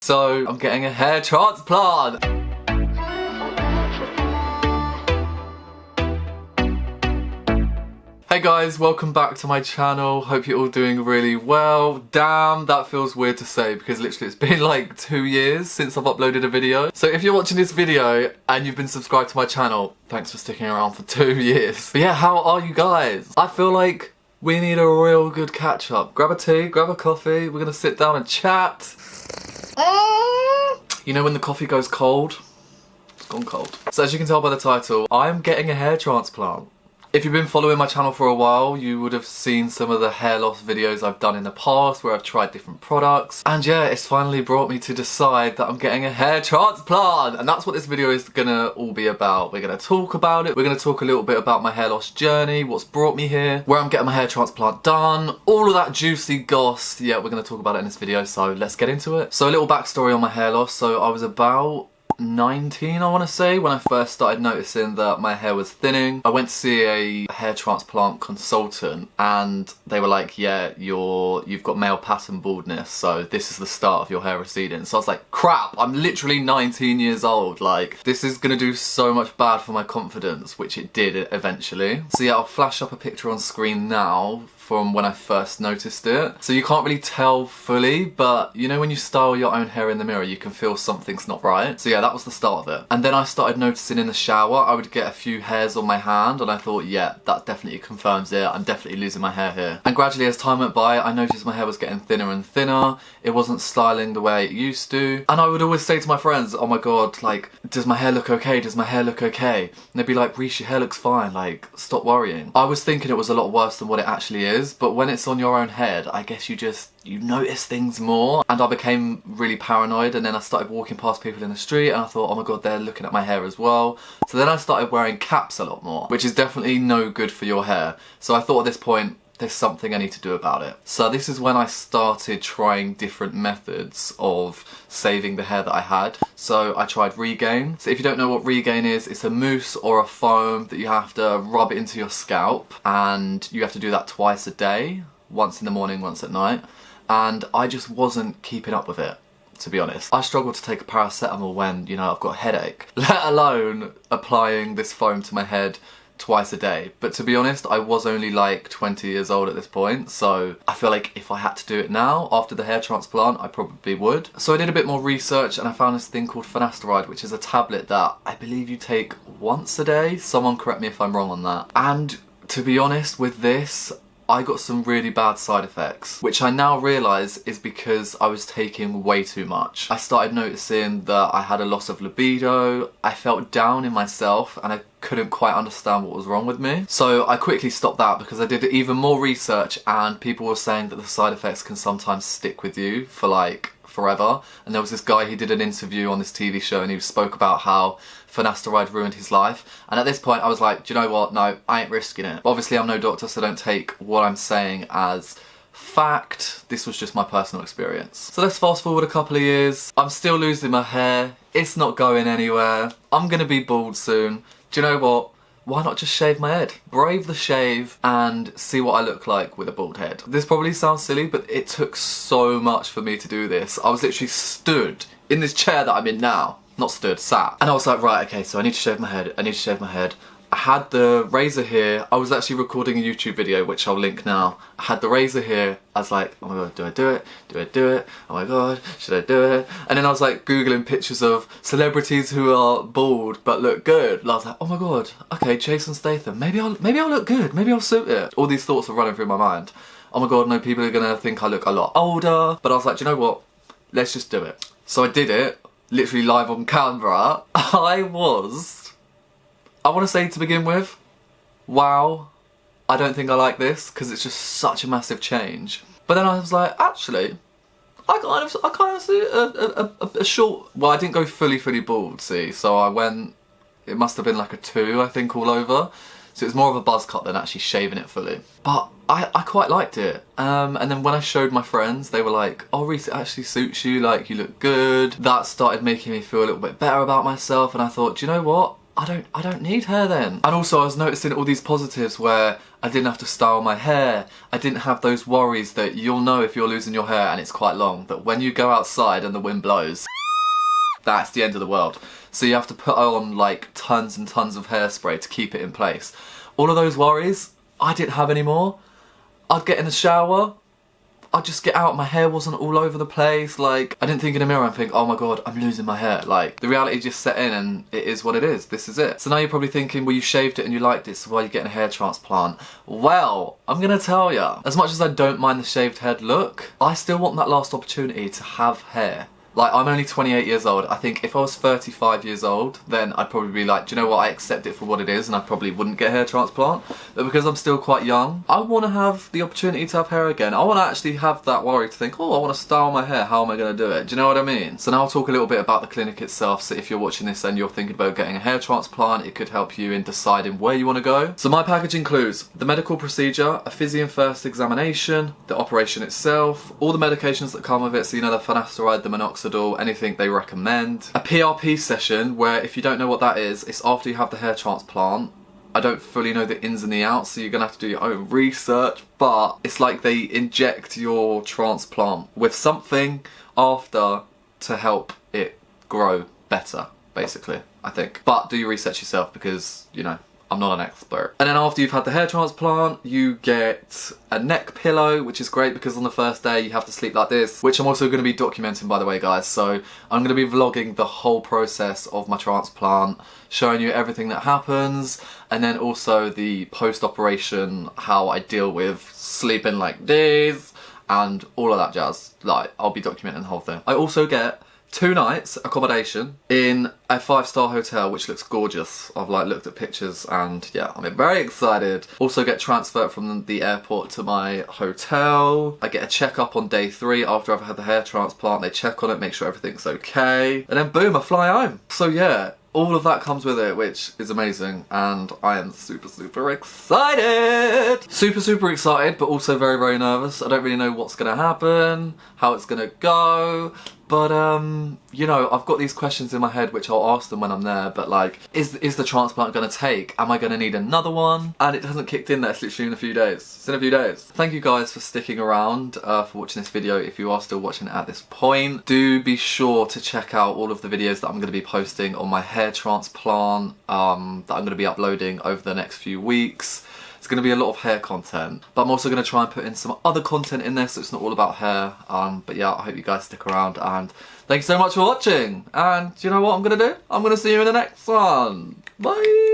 So I'm getting a hair transplant. Hey guys, welcome back to my channel. Hope you're all doing really well. Damn, that feels weird to say because literally it's been like 2 years since I've uploaded a video. So if you're watching this video and you've been subscribed to my channel, thanks for sticking around for 2 years. But yeah, how are you guys? I feel like we need a real good catch up. Grab a tea, grab a coffee, we're gonna sit down and chat. You know when the coffee goes cold? It's gone cold. So as you can tell by the title, I'm getting a hair transplant. If you've been following my channel for a while, you would have seen some of the hair loss videos I've done in the past where I've tried different products. And yeah, it's finally brought me to decide that I'm getting a hair transplant. And that's what this video is gonna all be about. We're gonna talk about it. We're gonna talk a little bit about my hair loss journey, what's brought me here, where I'm getting my hair transplant done, all of that juicy goss. Yeah, we're gonna talk about it in this video, so let's get into it. So a little backstory on my hair loss. So I was about 19, I want to say, when I first started noticing that my hair was thinning. I went to see a hair transplant consultant and they were like, yeah, you've got male pattern baldness, so this is the start of your hair receding. So I was like, crap, I'm literally 19 years old, like this is gonna do so much bad for my confidence, which it did eventually. So yeah, I'll flash up a picture on screen now from when I first noticed it. So you can't really tell fully, but you know when you style your own hair in the mirror, you can feel something's not right. So yeah, that was the start of it. And then I started noticing in the shower, I would get a few hairs on my hand and I thought, yeah, that definitely confirms it. I'm definitely losing my hair here. And gradually as time went by, I noticed my hair was getting thinner and thinner. It wasn't styling the way it used to. And I would always say to my friends, oh my God, like, does my hair look okay? Does my hair look okay? And they'd be like, Reece, your hair looks fine, like, stop worrying. I was thinking it was a lot worse than what it actually is. But when it's on your own head, I guess you notice things more. And I became really paranoid, and then I started walking past people in the street and I thought, oh my God, they're looking at my hair as well. So then I started wearing caps a lot more, which is definitely no good for your hair. So I thought at this point, there's something I need to do about it. So this is when I started trying different methods of saving the hair that I had. So I tried Regain. So if you don't know what Regain is, it's a mousse or a foam that you have to rub it into your scalp, and you have to do that twice a day, once in the morning, once at night. And I just wasn't keeping up with it, to be honest. I struggled to take a paracetamol when, you know, I've got a headache, let alone applying this foam to my head twice a day. But to be honest, I was only like 20 years old at this point, so I feel like if I had to do it now after the hair transplant, I probably would. So I did a bit more research and I found this thing called finasteride, which is a tablet that I believe you take once a day. Someone correct me if I'm wrong on that. And to be honest with this, I got some really bad side effects, which I now realise is because I was taking way too much. I started noticing that I had a loss of libido, I felt down in myself, and I couldn't quite understand what was wrong with me. So I quickly stopped that because I did even more research and people were saying that the side effects can sometimes stick with you for like forever. And there was this guy, he did an interview on this TV show and he spoke about how finasteride ruined his life. And at this point I was like, do you know what? No, I ain't risking it. Obviously I'm no doctor, so don't take what I'm saying as fact. This was just my personal experience. So let's fast forward a couple of years. I'm still losing my hair. It's not going anywhere. I'm gonna be bald soon. Do you know what? Why not just shave my head? Brave the shave and see what I look like with a bald head. This probably sounds silly, but it took so much for me to do this. I was literally stood in this chair that I'm in now. Not stood, sat. And I was like, right, okay, so I need to shave my head. I need to shave my head. I had the razor here. I was actually recording a YouTube video, which I'll link now. I had the razor here. I was like, oh my God, do I do it? Do I do it? Oh my God, should I do it? And then I was like Googling pictures of celebrities who are bald but look good. And I was like, oh my God, okay, Jason Statham. Maybe I'll look good. Maybe I'll suit it. All these thoughts are running through my mind. Oh my God, no, people are gonna think I look a lot older. But I was like, do you know what? Let's just do it. So I did it, literally live on camera. I want to say to begin with, wow, I don't think I like this because it's just such a massive change. But then I was like, actually, I kind of see a short, well, I didn't go fully bald, see, so I went, it must have been like a 2, I think, all over. So it was more of a buzz cut than actually shaving it fully. But I quite liked it. And then when I showed my friends, they were like, oh Reece, it actually suits you, like you look good. That started making me feel a little bit better about myself, and I thought, do you know what? I don't need hair then. And also I was noticing all these positives where I didn't have to style my hair. I didn't have those worries that you'll know if you're losing your hair and it's quite long, that when you go outside and the wind blows, that's the end of the world. So you have to put on like tons and tons of hairspray to keep it in place. All of those worries, I didn't have anymore. I'd get in the shower, I'd just get out, my hair wasn't all over the place, like, I didn't think in the mirror and think, oh my god, I'm losing my hair. Like, the reality just set in and it is what it is, this is it. So now you're probably thinking, well, you shaved it and you liked it, so why are you getting a hair transplant? Well, I'm gonna tell ya, as much as I don't mind the shaved head look, I still want that last opportunity to have hair. Like, I'm only 28 years old. I think if I was 35 years old, then I'd probably be like, do you know what, I accept it for what it is and I probably wouldn't get a hair transplant. But because I'm still quite young, I want to have the opportunity to have hair again. I want to actually have that worry to think, oh, I want to style my hair, how am I going to do it? Do you know what I mean? So now I'll talk a little bit about the clinic itself. So if you're watching this and you're thinking about getting a hair transplant, it could help you in deciding where you want to go. So my package includes the medical procedure, a physio first examination, the operation itself, all the medications that come with it, so you know the finasteride, the minoxidil, anything they recommend. A PRP session where, if you don't know what that is, it's after you have the hair transplant. I don't fully know the ins and the outs, so you're gonna have to do your own research, but it's like they inject your transplant with something after to help it grow better, basically, I think. But do your research yourself because, you know, I'm not an expert. And then after you've had the hair transplant, you get a neck pillow, which is great because on the first day you have to sleep like this, which I'm also going to be documenting, by the way, guys. So I'm going to be vlogging the whole process of my transplant, showing you everything that happens, and then also the post-operation, how I deal with sleeping like this, and all of that jazz. Like, I'll be documenting the whole thing. I also get 2 nights accommodation in a 5-star hotel, which looks gorgeous. I've like looked at pictures and yeah, I'm very excited. Also get transferred from the airport to my hotel. I get a checkup on day 3 after I've had the hair transplant. They check on it, make sure everything's okay, and then boom, I fly home. So yeah, all of that comes with it, which is amazing, and I am super, super excited! Super, super excited, but also very, very nervous. I don't really know what's gonna happen, how it's gonna go, but you know, I've got these questions in my head which I'll ask them when I'm there, but like, is the transplant gonna take? Am I gonna need another one? And it hasn't kicked in, that's literally in a few days. It's in a few days. Thank you guys for sticking around, for watching this video. If you are still watching it at this point, do be sure to check out all of the videos that I'm gonna be posting on my hair transplant, that I'm gonna be uploading over the next few weeks. It's going to be a lot of hair content, but I'm also going to try and put in some other content in there so it's not all about hair. But yeah, I hope you guys stick around, and thank you so much for watching. And you know what I'm going to do? I'm going to see you in the next one. Bye!